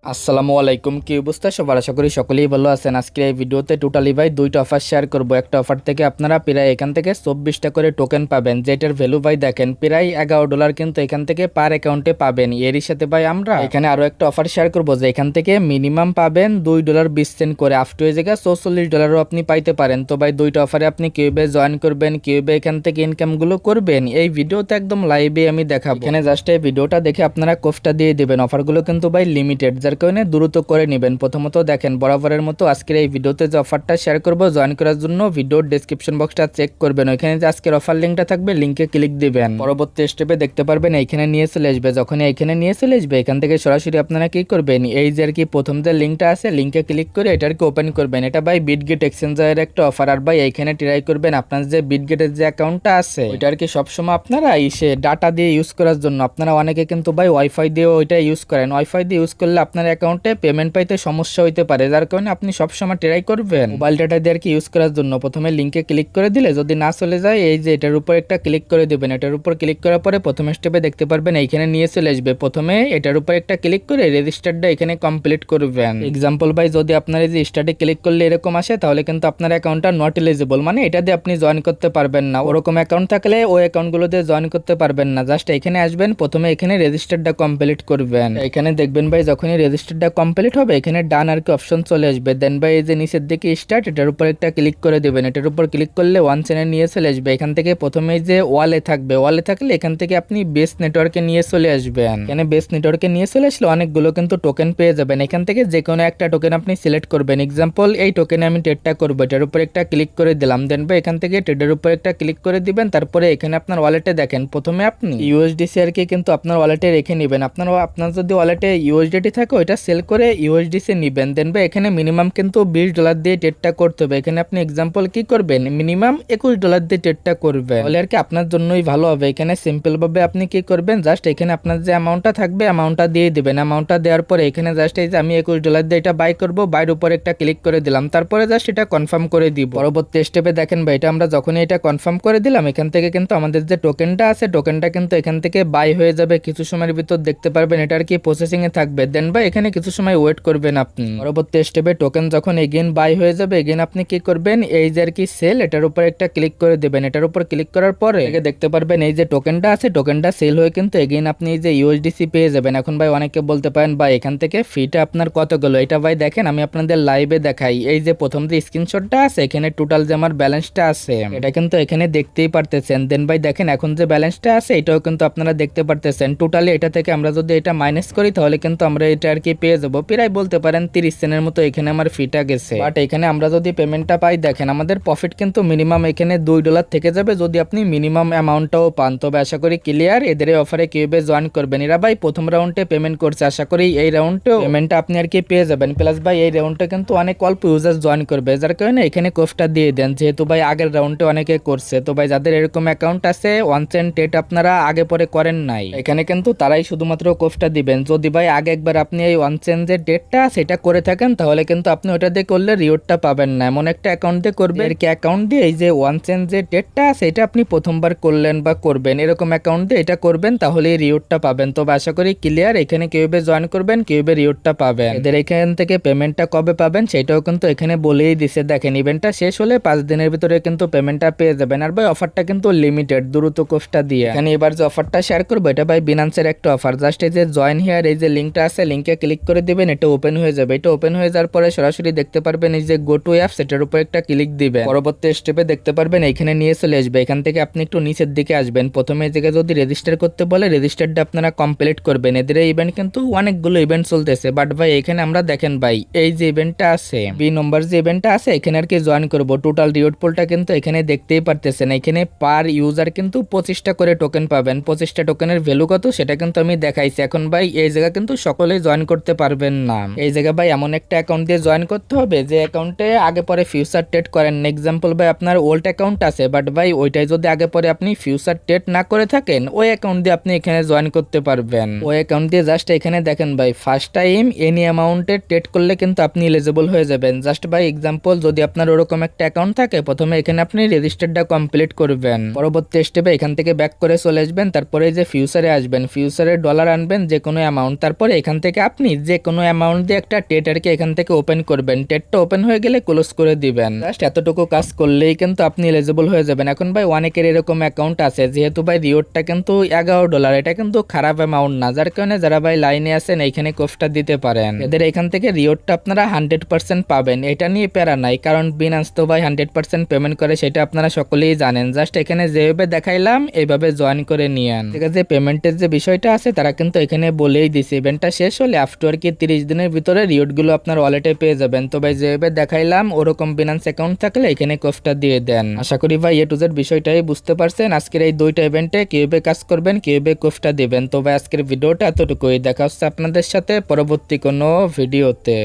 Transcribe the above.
আসসালামু আলাইকুম, কি অবস্থা সবার? আশা করি সকলেই ভালো আছেন। আজকে এই ভিডিওতে টোটালি ভাই দুইটা অফার শেয়ার করব। একটা অফার থেকে আপনারা প্রায় এখান থেকে 24টা করে টোকেন পাবেন, যেটার ভ্যালু ভাই দেখেন প্রায় $11 কিন্তু এখান থেকে পার অ্যাকাউন্টে পাবেন। এরই সাথে ভাই আমরা এখানে আরো একটা অফার শেয়ার করব, যে এখান থেকে মিনিমাম পাবেন $2.20 করে, আপ টু এই জায়গায় $44 আপনি পাইতে পারেন। তো ভাই দুইটা অফারে আপনি কিভাবে জয়েন করবেন, কিভাবে এখান থেকে ইনকাম গুলো করবেন, এই ভিডিওতে একদম লাইভে আমি দেখাবো। এখানে জাস্ট এই ভিডিওটা দেখে আপনারা কোফটা দিয়ে দিবেন। অফারগুলো কিন্তু ভাই লিমিটেড, যার কারণে দ্রুত করে নেবেন। প্রথমত দেখেন বরাবরের মতো আজকের এই ভিডিওতে যে অফারটা শেয়ার করব, জয়েন করার জন্য ভিডিওর ডেসক্রিপশন বক্সটা চেক করবেন, ওইখানে যে আজকের অফার লিঙ্কটা থাকবে, লিঙ্কে ক্লিক দিবেন। পরবর্তী স্টেপে দেখতে পারবেন এইখানে নিয়ে চলে আসবে। যখন এইখানে নিয়ে চলে আসবে, এখান থেকে সরাসরি আপনারা কি করবেন, এই যে আর কি প্রথম যে লিঙ্কটা আছে, লিঙ্কে ক্লিক করে এটার কি ওপেন করবেন। এটা ভাই বিটগেট এক্সচেঞ্জারের একটা অফার। আর ভাই এইখানে ট্রাই করবেন আপনার যে বিটগেটের যে অ্যাকাউন্টটা আছে, ওইটা আর কি সবসময় আপনারা এসে ডাটা দিয়ে ইউজ করার জন্য, আপনারা অনেকে কিন্তু ভাই ওয়াইফাই দিয়ে ওইটা ইউজ করেন। ওয়াইফাই দিয়ে ইউজ করলে আপনার অ্যাকাউন্টে পেমেন্ট পাইতে সমস্যা হইতে পারে, যার কারণে আপনি সবসময় ট্রাই করবেন মোবাইল ডাটা দিয়ে আর কি ইউজ করার জন্য। প্রথমে লিঙ্কে ক্লিক করে দিলে যদি না চলে যায়, এই যে এটার উপর একটা ক্লিক করে দিবেন। এটার উপর ক্লিক করার পরে প্রথম স্টেপে দেখতে পারবেন এইখানে নিয়ে চলে আসবে। প্রথমে এটার উপর একটা ক্লিক করে রেজিস্টারটা এখানে কমপ্লিট করবেন। এক্সাম্পল ভাই যদি আপনার এই যে স্টার্টে ক্লিক করলে এরকম আসে, তাহলে কিন্তু আপনার অ্যাকাউন্টটা নট এলিজিবল, মানে এটা দিয়ে আপনি জয়েন করতে পারবেন না। ওরকম অ্যাকাউন্ট থাকলে ওই অ্যাকাউন্টগুলো দিয়ে জয়েন করতে পারবেন না। জাস্ট এখানে আসবেন, প্রথমে এখানে রেজিস্টারটা কমপ্লিট করবেন। এখানে দেখবেন ভাই যখনই রেজিস্টারটা কমপ্লিট হবে, এখানে ডান আর কি অপশন চলে আসবে। দেন ভাই এই যে নিচের দিকে স্টার্ট, এটার উপর একটা ক্লিক করে দেবেন। এটার উপর ক্লিক করলে ওয়ান চ্যানেল নিয়ে চলে আসবে। এখান থেকে প্রথমে যে ওয়ালে থাকবে, ওয়ালে থাকলে এখান থেকে আপনি বেস নেটওয়ার্কে নিয়ে চলে আসবেন। এখানে বেস নেটওয়ার্কে নিয়ে চলে আসলে অনেকগুলো কিন্তু টোকেন পেয়ে যাবেন। এখান থেকে যে কোনো একটা টোকেন আপনি সিলেক্ট করবেন। এক্সাম্পল এই টোকেনে আমি ট্রেডটা করবো, এটার উপর একটা ক্লিক করে দিলাম। দেন ভাই এখান থেকে ট্রেডের উপর একটা ক্লিক করে দিবেন। তারপরে এখানে আপনার ওয়ালেটে দেখেন প্রথমে আপনি ইউএসডিসি আর কি কিন্তু আপনার ওয়ালেটে রেখে নেবেন। আপনার যদি ওয়ালেটে ইউএসডিটি থাকে, ওইটা সেল করে ইউএসডিসি নিবেন। দেন ভাই এখানে মিনিমাম কিন্তু $20 দিয়ে ট্রেডটা করতে হবে। এখানে আপনি এক্সাম্পল কি করবেন, মিনিমাম $21 দিয়ে ট্রেডটা করবেন, তাহলে আর কি আপনার জন্যই ভালো হবে। এখানে সিম্পল ভাবে আপনি কি করবেন, জাস্ট এখানে আপনার যে অ্যামাউন্টটা থাকবে, অ্যামাউন্টটা দিয়ে দিবেন। অ্যামাউন্টটা দেওয়ার পরে এখানে জাস্ট এই যে আমি $21 দিয়ে এটা বাই করবো, বাইর উপর একটা ক্লিক করে দিলাম। তারপরে জাস্ট এটা কনফার্ম করে দিব। পরবর্তী স্টেপে দেখেন ভাই, এটা আমরা যখনই এটা কনফার্ম করে দিলাম, এখান থেকে কিন্তু আমাদের যে টোকেনটা আছে, টোকেনটা কিন্তু এখান থেকে বাই হয়ে যাবে। কিছু সময়ের ভিতর দেখতে পারবেন এটা আর কি প্রসেসিং এ থাকবে। দেন ভাই এখানে কিছু সময় ওয়েট করবেন আপনি। পরবর্তী স্টেপে টোকেন যখন এগেন বাই হয়ে যাবে, এগেন আপনি কি করবেন, এই যে আর কি সেল, এটার উপর একটা ক্লিক করে দেবেন। এটার উপর ক্লিক করার পরে দেখতে পারবেন এই যে টোকেনটা আছে, টোকেনটা সেল হয়ে কিন্তু এগেন আপনি এই যে ইউএসডিসি পেয়ে যাবেন। এখন ভাই অনেকে বলতে পারেন ভাই এখান থেকে ফিটা আপনার কত গেল, এটা ভাই দেখেন আমি আপনাদের লাইভে দেখাই। এই যে প্রথম যে স্ক্রিনশটটা আছে, এখানে টোটাল যে আমার ব্যালেন্সটা আছে, এটা কিন্তু এখানে দেখতেই পারতেছেন। দেন ভাই দেখেন এখন যে ব্যালেন্সটা আছে, এটাও কিন্তু আপনারা দেখতে পারতেছেন। টোটালি এটা থেকে আমরা যদি এটা মাইনাস করি, তাহলে কিন্তু আমরা এটা আর কি পেয়ে যাবো প্রায় বলতে পারেন 30 সেন্টের মতো এখানে আমার ফিটা গেছে। বাট এখানে আমরা যদি পেমেন্টটা পাই, দেখেন আমাদের প্রফিট কিন্তু মিনিমাম এখানে $2 থেকে যাবে, যদি আপনি মিনিমাম অ্যামাউন্টটাও পান। তবে আশা করি ক্লিয়ার। এদের অফারে কিভাবে জয়েন করবেন, এরা ভাই প্রথম রাউন্ডে পেমেন্ট করছে, আশা করি এই রাউন্ডেও পেমেন্টটা আপনি আর কি পেয়ে যাবেন। প্লাস ভাই এই রাউন্ডে কিন্তু অনেক অল্প ইউজার জয়েন করবে, যার কারণে এখানে কোফটা দিয়ে দেন, যেহেতু ভাই আগের রাউন্ডে অনেকে করছে। তো ভাই যাদের এরকম অ্যাকাউন্ট আছে, ওয়ান চেন টেট আপনারা আগে পরে করেন নাই, এখানে কিন্তু তারাই শুধুমাত্র কোফটা দিবেন। যদি ভাই আগে একবার আপনি এই ওয়ান চেন যে ডেটটা সেটা করে থাকেন, তাহলে কিন্তু আপনি ওটা দিয়ে করলে রিওয়ার্ডটা পাবেন না। এমন একটা অ্যাকাউন্ট দিয়ে করবে আর কি, অ্যাকাউন্ট দিয়ে এই যে ওয়ান চেন যে ডেটটা সেটা আপনি প্রথমবার করলেন বা করবেন, এরকম অ্যাকাউন্ট দিয়ে এটা করবেন, তাহলে রিওয়ার্ডটা পাবেন। তো আশা করি ক্লিয়ার। এখানে কিভাবে জয়েন করবেন, কিভাবে রিওয়ার্ডটা পাবেন, এদের এখান থেকে পেমেন্টটা কবে পাবেন সেটাও কিন্তু এখানে বলেই দিছে। দেখেন ইভেন্টটা শেষ হলে 5 দিনের ভিতরে কিন্তু পেমেন্টটা পেয়ে যাবেন। আর ভাই অফারটা কিন্তু লিমিটেড, দ্রুত কোফটা দিয়ে। এখানে এবার যে অফারটা শেয়ার করবো, এটা ভাই বিনান্সের একটা অফার। জাস্ট এই যে জয়েন হিয়ার, এই যে লিঙ্কটা আছে, লিঙ্কে ক্লিক করে দিবেন, এটা ওপেন হয়ে যাবে। এটা ওপেন হয়ে যাওয়ার পরে সরাসরি দেখতে পারবেন এই যে গো টু অ্যাপস, এটার উপর একটা ক্লিক দিবেন। পরবর্তী স্টেপে দেখতে পারবেন এখানে নিয়ে চলে আসবে। এখান থেকে আপনি একটু নিচের দিকে আসবেন। প্রথমে এই জায়গায় যদি রেজিস্টার করতে বলে, রেজিস্টারটা আপনারা কমপ্লিট করবেন। এদের ইভেন্ট কিন্তু অনেকগুলো ইভেন্ট চলতেছে, বাট ভাই এখানে আমরা দেখেন ভাই এই যে ইভেন্টটা আছে, বি নম্বর যে ইভেন্টটা আছে, এখানে আর কি জয়েন করবো। টোটাল রিওয়ার্ড পুলটা কিন্তু এখানে দেখতেই পারতেছেন। এখানে পার ইউজার কিন্তু 25টা করে টোকেন পাবেন। 25টা টোকেনের ভ্যালু কত সেটা কিন্তু আমি দেখাইছি। এখন ভাই এই জায়গা কিন্তু সকলেই জয়েন করতে পারবেন না। এই জায়গা ভাই এমন একটা অ্যাকাউন্ট দিয়ে জয়েন করতে হবে যে অ্যাকাউন্টে আগে পরে ফিউচার ট্রেড করেন। এক্সাম্পল ভাই আপনার ওল্ড অ্যাকাউন্ট আছে, বাট ভাই ওইটাই যদি আগে পরে আপনি ফিউচার ট্রেড না করে থাকেন, ওই অ্যাকাউন্ট দিয়ে আপনি এখানে জয়েন করতে পারবেন। ওই অ্যাকাউন্ট দিয়ে জাস্ট এখানে দেখেন ভাই ফার্স্ট টাইম এনি অ্যামাউন্টে ট্রেড করলে কিন্তু আপনি এলিজিবল হয়ে যাবেন। জাস্ট ভাই এক্সাম্পল যদি আপনার ওরকম একটা অ্যাকাউন্ট থাকে, প্রথমে এখানে আপনি রেজিস্টারটা কমপ্লিট করবেন। পরবর্তী স্টেপে এখান থেকে ব্যাক করে চলে আসবেন। তারপরে যে ফিউচারে আসবেন, ফিউচারে ডলার আনবেন যে কোনো অ্যামাউন্ট, তারপরে এখান থেকে আপনি যে কোনো অ্যামাউন্ট দিয়ে একটা টেটারকে এখান থেকে ওপেন করবেন, টেটটা ওপেন হয়ে গেলে ক্লোজ করে দিবেন। জাস্ট এতটুকু কাজ করলেই কিন্তু আপনি এলিজিবল হয়ে যাবেন। এখন ভাই অনেকের এরকম অ্যাকাউন্ট আছে যেহেতু ভাই রিওয়ার্ডটা কিন্তু $11, এটা কিন্তু খারাপ অ্যামাউন্ট না, যার কারণে যারা ভাই লাইনে আছেন এইখানে কোফটা দিতে পারেন। এদের এখান থেকে রিওয়ার্ডটা আপনারা 100% পাবেন, এটা নিয়ে প্যারা নাই, কারণ বিনান্স তো ভাই 100% পেমেন্ট করে, সেটা আপনারা সকলেই জানেন। জাস্ট এখানে যেভাবে দেখাইলাম এইভাবে জয়েন করে নিয়েন। ঠিক আছে, পেমেন্টের যে বিষয়টা আছে তারা কিন্তু এখানে বলেই দিছে, ইভেন্টটা শেষ হলে আফটার কি 30 দিনের ভিতরে রিওয়ার্ডগুলো আপনার ওয়ালেটে পেয়ে যাবেন। তো ভাই যেভাবে দেখাইলাম ওরকম বিনান্স অ্যাকাউন্ট থাকলে এখানে কোফটা দিয়ে দেন। আশা করি ভাই এ টু জেড বিষয়টাই বুঝতে পারছেন। আজকের এই দুইটা ইভেন্টে কিভাবে কাজ করবেন, কিভাবে কোফটা দিবেন। তো ভাই আজকের ভিডিওটা এতটুকুই, দেখা হচ্ছে আপনাদের সাথে পরবর্তী কোনো ভিডিওতে।